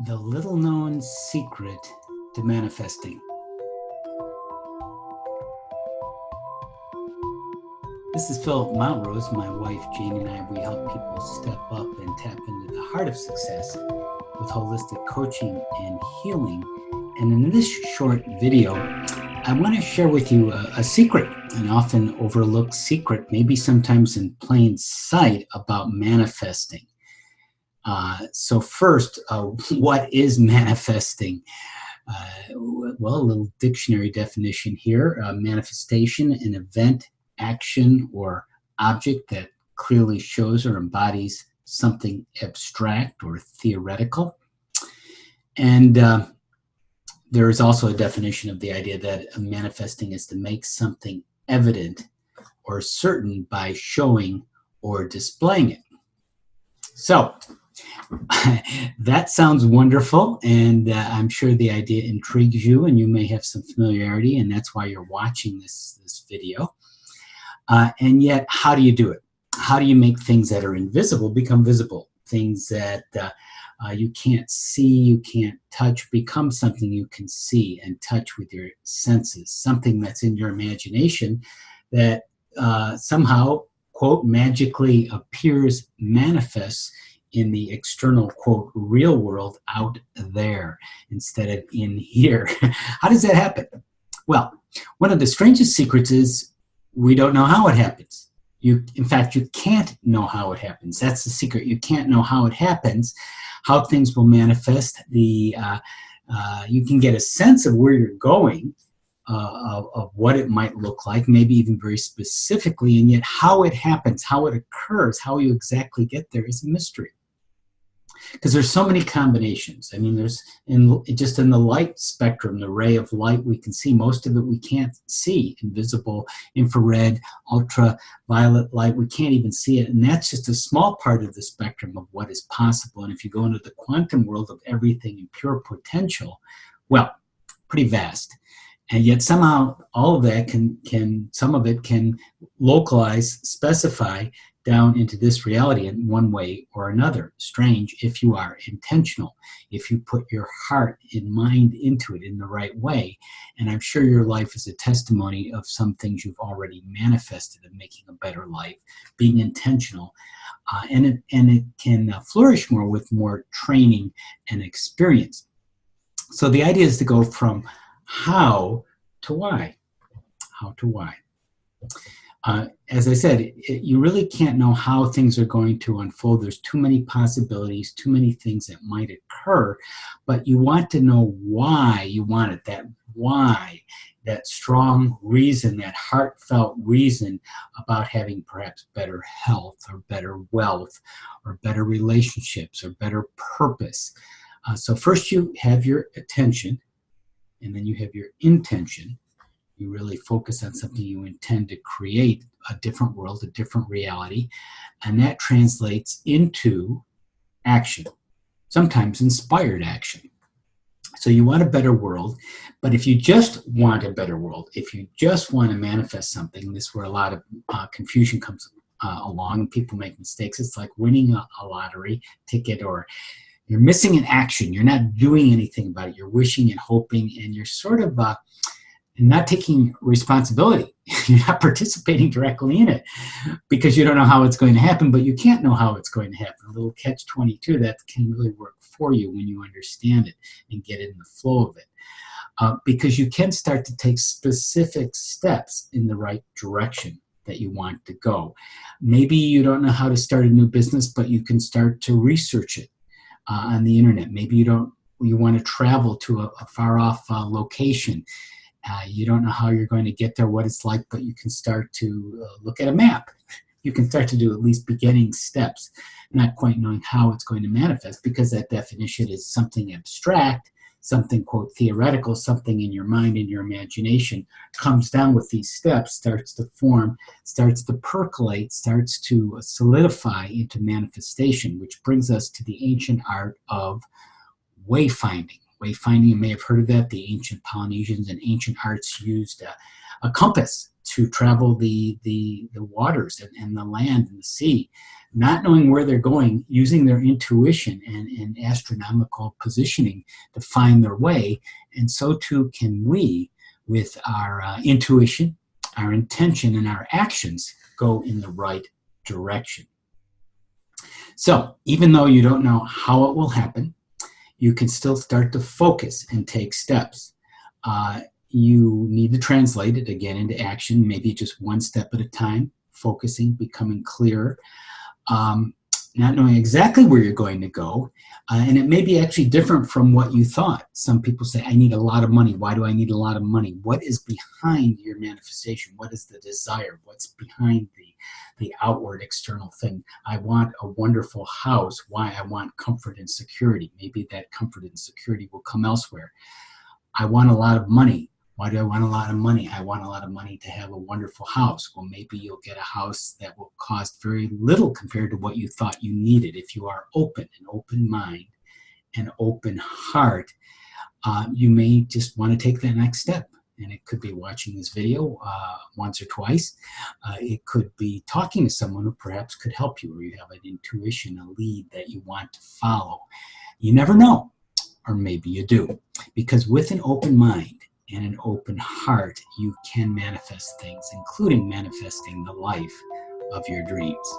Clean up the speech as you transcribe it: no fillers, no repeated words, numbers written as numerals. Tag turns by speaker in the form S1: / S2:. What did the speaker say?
S1: The little known secret to manifesting. This is Philip Montrose. My wife Jane and I, we help people step up and tap into the heart of success with holistic coaching and healing. And in this short video, I want to share with you a secret, an often overlooked secret, maybe sometimes in plain sight, about manifesting. So first, what is manifesting? Well, a little dictionary definition here. Manifestation, an event, action, or object that clearly shows or embodies something abstract or theoretical. And there is also a definition of the idea that manifesting is to make something evident or certain by showing or displaying it. So, that sounds wonderful, and I'm sure the idea intrigues you, and you may have some familiarity, and that's why you're watching this video. And yet, how do you do it? How do you make things that are invisible become visible? Things that you can't see, you can't touch, become something you can see and touch with your senses, something that's in your imagination that somehow, quote, magically appears, manifests in the external, quote, real world out there instead of in here. How does that happen? Well, one of the strangest secrets is we don't know how it happens. In fact, you can't know how it happens. That's the secret. You can't know how it happens, how things will manifest. You can get a sense of where you're going, of what it might look like, maybe even very specifically, and yet how it happens, how it occurs, how you exactly get there is a mystery. Because there's so many combinations. I mean, there's just in the light spectrum, the ray of light we can see, most of it we can't see. Invisible, infrared, ultraviolet light, we can't even see it. And that's just a small part of the spectrum of what is possible. And if you go into the quantum world of everything in pure potential, well, pretty vast. And yet somehow all of that some of it can localize, specify down into this reality in one way or another. Strange if you are intentional, if you put your heart and mind into it in the right way. And I'm sure your life is a testimony of some things you've already manifested of making a better life, being intentional. And it can flourish more with more training and experience. So the idea is to go from how to why. How to why. As I said, you really can't know how things are going to unfold. There's too many possibilities, too many things that might occur, but you want to know why you want it, that why, that strong reason, that heartfelt reason about having perhaps better health or better wealth or better relationships or better purpose. So first you have your attention, and then you have your intention. You really focus on something you intend to create, a different world, a different reality, and that translates into action, sometimes inspired action. So you want a better world, but if you just want a better world, if you just want to manifest something, this is where a lot of confusion comes along and people make mistakes. It's like winning a lottery ticket, or you're missing an action. You're not doing anything about it. You're wishing and hoping, and you're sort of not taking responsibility. You're not participating directly in it because you don't know how it's going to happen, but you can't know how it's going to happen. A little catch-22 that can really work for you when you understand it and get in the flow of it. Because you can start to take specific steps in the right direction that you want to go. Maybe you don't know how to start a new business, but you can start to research it on the internet. Maybe you want to travel to a far-off location. You don't know how you're going to get there, what it's like, but you can start to look at a map. You can start to do at least beginning steps, not quite knowing how it's going to manifest, because that definition is something abstract, something, quote, theoretical, something in your mind, in your imagination, comes down with these steps, starts to form, starts to percolate, starts to solidify into manifestation, which brings us to the ancient art of wayfinding. Wayfinding, you may have heard of that. The ancient Polynesians and ancient arts used a compass to travel the waters and the land and the sea, not knowing where they're going, using their intuition and astronomical positioning to find their way. And so too can we, with our intuition, our intention, and our actions, go in the right direction. So even though you don't know how it will happen, you can still start to focus and take steps. You need to translate it again into action, maybe just one step at a time, focusing, becoming clearer, not knowing exactly where you're going to go. And it may be actually different from what you thought. Some people say, I need a lot of money. Why do I need a lot of money? What is behind your manifestation? What is the desire? What's behind the outward external thing? I want a wonderful house. Why? I want comfort and security. Maybe that comfort and security will come elsewhere. I want a lot of money. Why do I want a lot of money? I want a lot of money to have a wonderful house. Well, maybe you'll get a house that will cost very little compared to what you thought you needed. If you are open, an open mind, an open heart, you may just want to take that next step. And it could be watching this video once or twice. It could be talking to someone who perhaps could help you, or you have an intuition, a lead that you want to follow. You never know, or maybe you do. Because with an open mind and an open heart, you can manifest things, including manifesting the life of your dreams.